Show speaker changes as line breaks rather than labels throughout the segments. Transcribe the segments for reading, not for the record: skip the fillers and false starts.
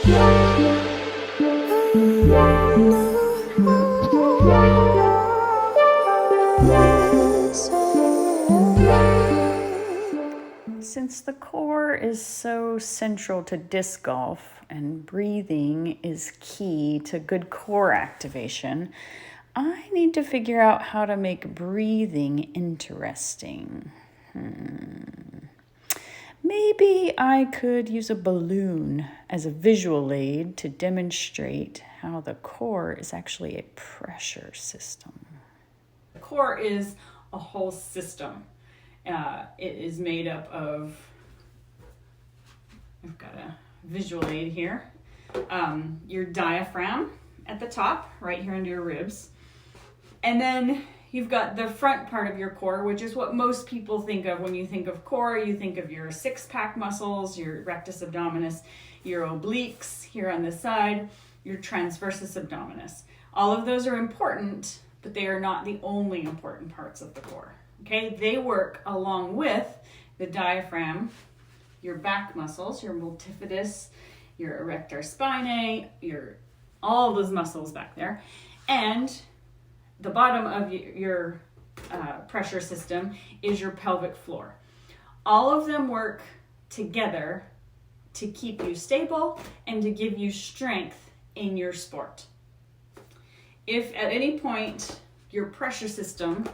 Since the core is so central to disc golf and breathing is key to good core activation, I need to figure out how to make breathing interesting. Maybe I could use a balloon as a visual aid to demonstrate how the core is actually a pressure system.
The core is a whole system. It is made up of, I've got a visual aid here, your diaphragm at the top, right here under your ribs. And then you've got the front part of your core, which is what most people think of when you think of core. You think of your six-pack muscles, your rectus abdominis, your obliques here on this side, your transversus abdominis. All of those are important, but they are not the only important parts of the core. Okay, they work along with the diaphragm, your back muscles, your multifidus, your erector spinae, all those muscles back there, and the bottom of your pressure system is your pelvic floor. All of them work together to keep you stable and to give you strength in your sport. If at any point your pressure system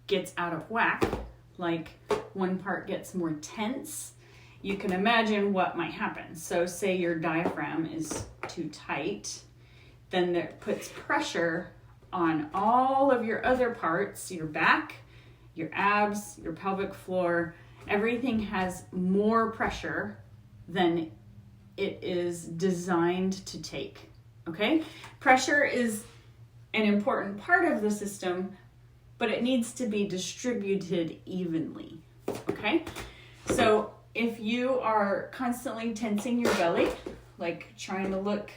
gets out of whack, like one part gets more tense, you can imagine what might happen. So say your diaphragm is too tight, then that puts pressure on all of your other parts, your back, your abs, your pelvic floor. Everything has more pressure than it is designed to take, okay? Pressure is an important part of the system, but it needs to be distributed evenly, okay? So if you are constantly tensing your belly, like trying to look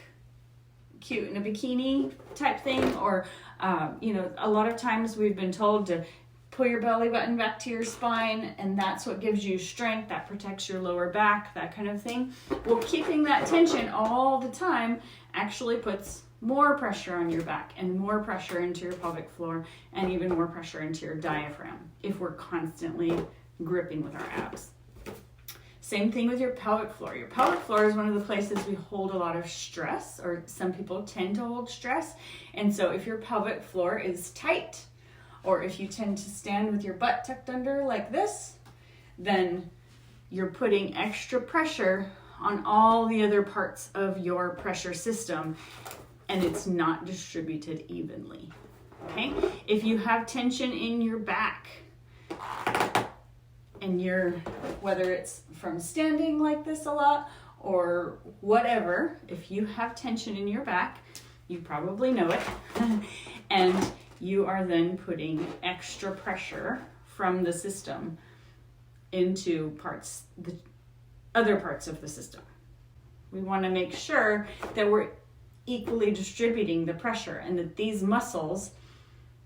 cute in a bikini type thing, or, a lot of times we've been told to pull your belly button back to your spine, and that's what gives you strength, that protects your lower back, that kind of thing. Well, keeping that tension all the time actually puts more pressure on your back and more pressure into your pelvic floor and even more pressure into your diaphragm if we're constantly gripping with our abs. Same thing with your pelvic floor. Your pelvic floor is one of the places we hold a lot of stress, or some people tend to hold stress. And so if your pelvic floor is tight, or if you tend to stand with your butt tucked under like this, then you're putting extra pressure on all the other parts of your pressure system, and it's not distributed evenly, okay? If you have tension in your back, and whether it's from standing like this a lot or whatever, if you have tension in your back, you probably know it, and you are then putting extra pressure from the system into the other parts of the system. We want to make sure that we're equally distributing the pressure and that these muscles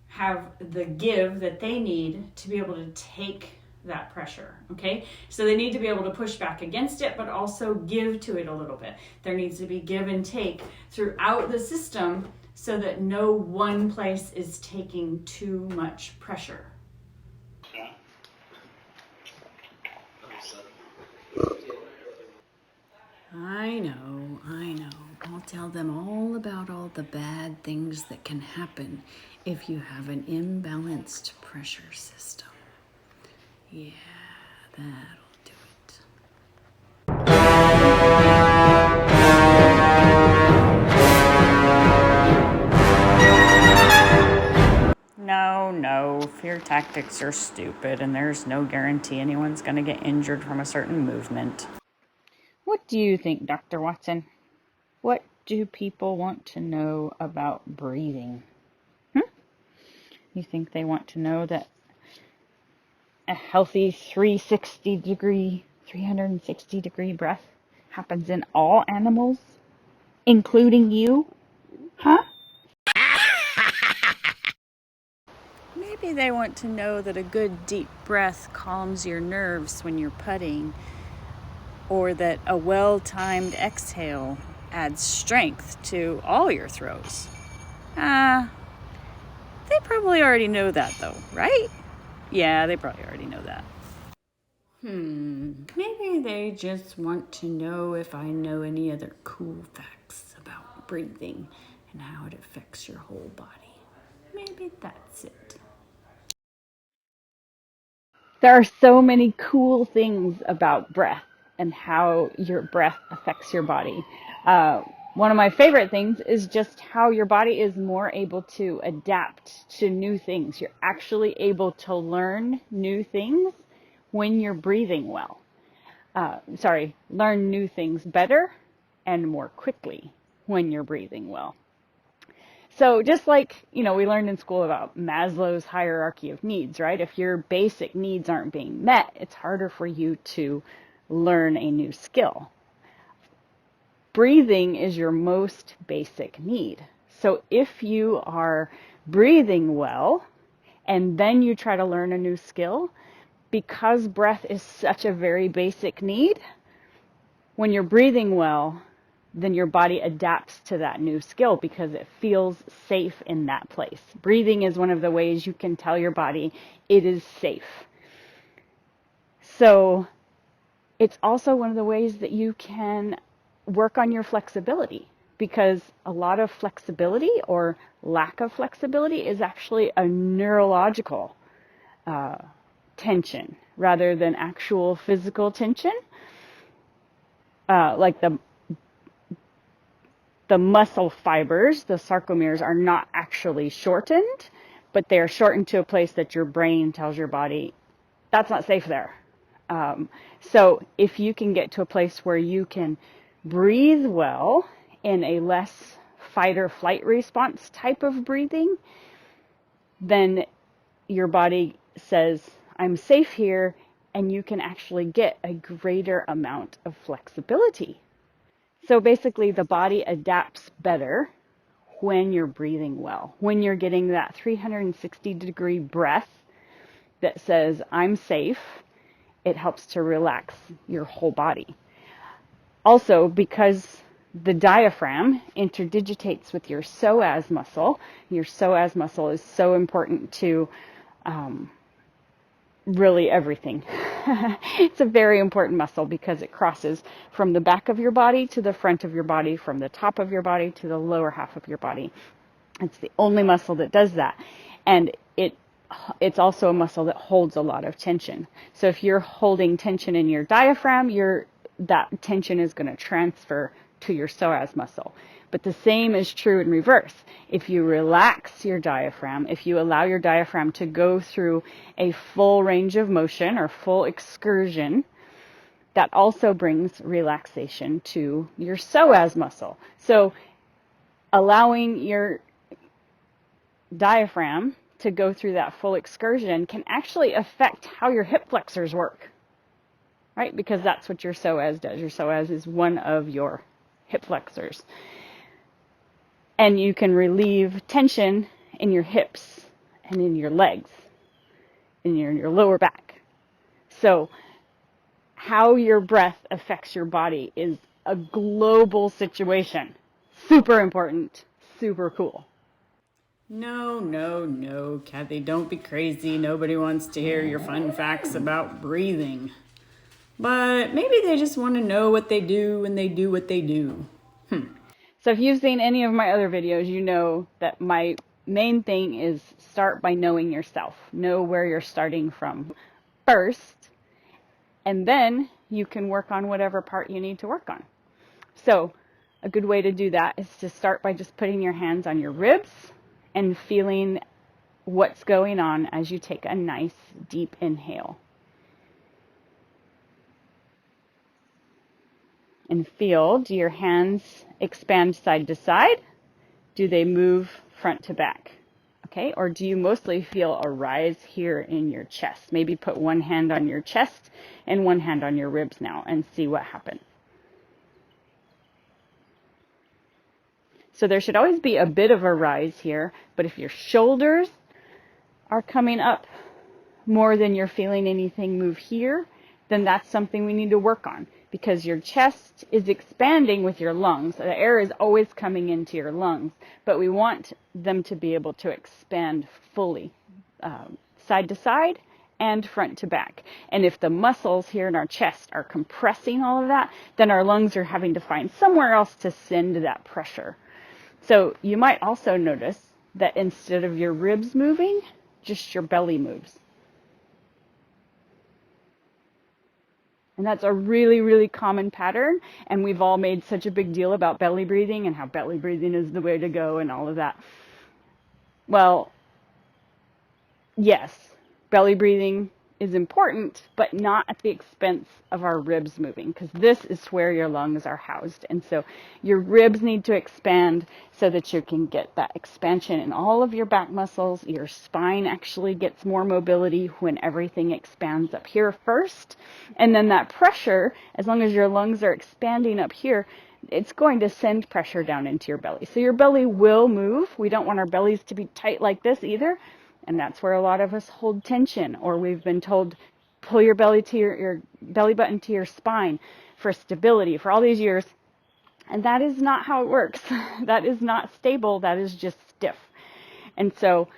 have the give that they need to be able to take that pressure, okay? So they need to be able to push back against it, but also give to it a little bit. There needs to be give and take throughout the system so that no one place is taking too much pressure.
I know. I'll tell them all about all the bad things that can happen if you have an imbalanced pressure system. Yeah, that'll do it. No, fear tactics are stupid, and there's no guarantee anyone's going to get injured from a certain movement. What do you think, Dr. Watson? What do people want to know about breathing? You think they want to know that a healthy 360 degree breath happens in all animals, including you? Huh? Maybe they want to know that a good deep breath calms your nerves when you're putting, or that a well-timed exhale adds strength to all your throws. They probably already know that though, right? Yeah, they probably already know that. Maybe they just want to know if I know any other cool facts about breathing and how it affects your whole body. Maybe that's it. There are so many cool things about breath and how your breath affects your body. One of my favorite things is just how your body is more able to adapt to new things. You're actually able to learn new things when you're breathing well. Learn new things better and more quickly when you're breathing well. So just like, we learned in school about Maslow's hierarchy of needs, right? If your basic needs aren't being met, it's harder for you to learn a new skill. Breathing is your most basic need. So if you are breathing well and then you try to learn a new skill, because breath is such a very basic need, when you're breathing well, then your body adapts to that new skill because it feels safe in that place. Breathing is one of the ways you can tell your body it is safe. So it's also one of the ways that you can work on your flexibility, because a lot of flexibility or lack of flexibility is actually a neurological tension rather than actual physical tension. Like the muscle fibers, the sarcomeres, are not actually shortened, but they are shortened to a place that your brain tells your body, that's not safe there. So if you can get to a place where you can breathe well in a less fight or flight response type of breathing, then your body says, I'm safe here, and you can actually get a greater amount of flexibility. So basically, the body adapts better when you're breathing well, when you're getting that 360-degree breath that says, I'm safe. It helps to relax your whole body. Also, because the diaphragm interdigitates with your psoas muscle is so important to really everything. It's a very important muscle because it crosses from the back of your body to the front of your body, from the top of your body to the lower half of your body. It's the only muscle that does that. And it's also a muscle that holds a lot of tension. So if you're holding tension in your diaphragm, that tension is going to transfer to your psoas muscle. But the same is true in reverse. If you relax your diaphragm, if you allow your diaphragm to go through a full range of motion or full excursion, that also brings relaxation to your psoas muscle. So allowing your diaphragm to go through that full excursion can actually affect how your hip flexors work, right? Because that's what your psoas does. Your psoas is one of your hip flexors. And you can relieve tension in your hips and in your legs, in your lower back. So how your breath affects your body is a global situation. Super important, super cool. No, Kathy, don't be crazy. Nobody wants to hear your fun facts about breathing. But maybe they just want to know what they do when they do what they do. So if you've seen any of my other videos, you know that my main thing is start by knowing yourself. Know where you're starting from first, and then you can work on whatever part you need to work on. So a good way to do that is to start by just putting your hands on your ribs and feeling what's going on as you take a nice deep inhale. And feel, do your hands expand side to side? Do they move front to back? Okay, or do you mostly feel a rise here in your chest? Maybe put one hand on your chest and one hand on your ribs now and see what happens. So there should always be a bit of a rise here, but if your shoulders are coming up more than you're feeling anything move here, then that's something we need to work on. because your chest is expanding with your lungs. The air is always coming into your lungs, but we want them to be able to expand fully, side to side and front to back. And if the muscles here in our chest are compressing all of that, then our lungs are having to find somewhere else to send that pressure. So you might also notice that instead of your ribs moving, just your belly moves. And that's a really, really common pattern. And we've all made such a big deal about belly breathing and how belly breathing is the way to go and all of that. Well, yes, belly breathing is important, but not at the expense of our ribs moving, because this is where your lungs are housed. And so your ribs need to expand so that you can get that expansion in all of your back muscles. Your spine actually gets more mobility when everything expands up here first. And then that pressure, as long as your lungs are expanding up here, it's going to send pressure down into your belly. So your belly will move. We don't want our bellies to be tight like this either. And that's where a lot of us hold tension, or we've been told, pull your belly to your belly button to your spine for stability for all these years. And that is not how it works. That is not stable. That is just stiff. And so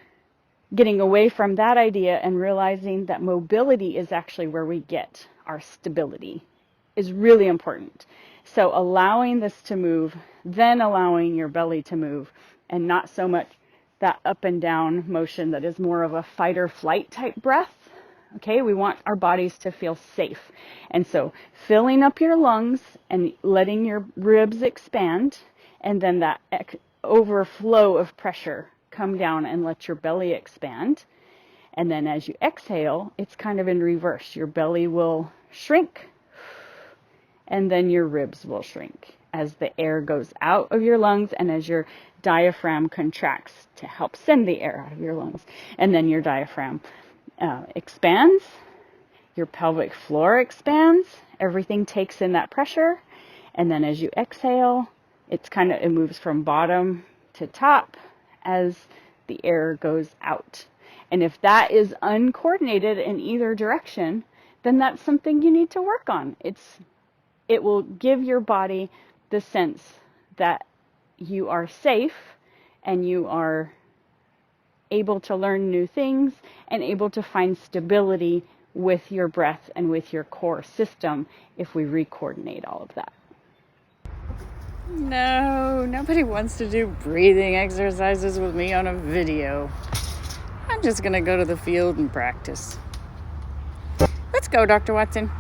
getting away from that idea and realizing that mobility is actually where we get our stability is really important. So allowing this to move, then allowing your belly to move, and not so much that up and down motion that is more of a fight or flight type breath. Okay, we want our bodies to feel safe. And so filling up your lungs and letting your ribs expand, and then that overflow of pressure come down and let your belly expand. And then as you exhale, it's kind of in reverse. Your belly will shrink, and then your ribs will shrink as the air goes out of your lungs and as your diaphragm contracts to help send the air out of your lungs. And then your diaphragm expands, your pelvic floor expands, everything takes in that pressure. And then as you exhale, it moves from bottom to top as the air goes out. And if that is uncoordinated in either direction, then that's something you need to work on. It will give your body the sense that you are safe and you are able to learn new things and able to find stability with your breath and with your core system if we re-coordinate all of that. No, nobody wants to do breathing exercises with me on a video. I'm just going to go to the field and practice. Let's go, Dr. Watson.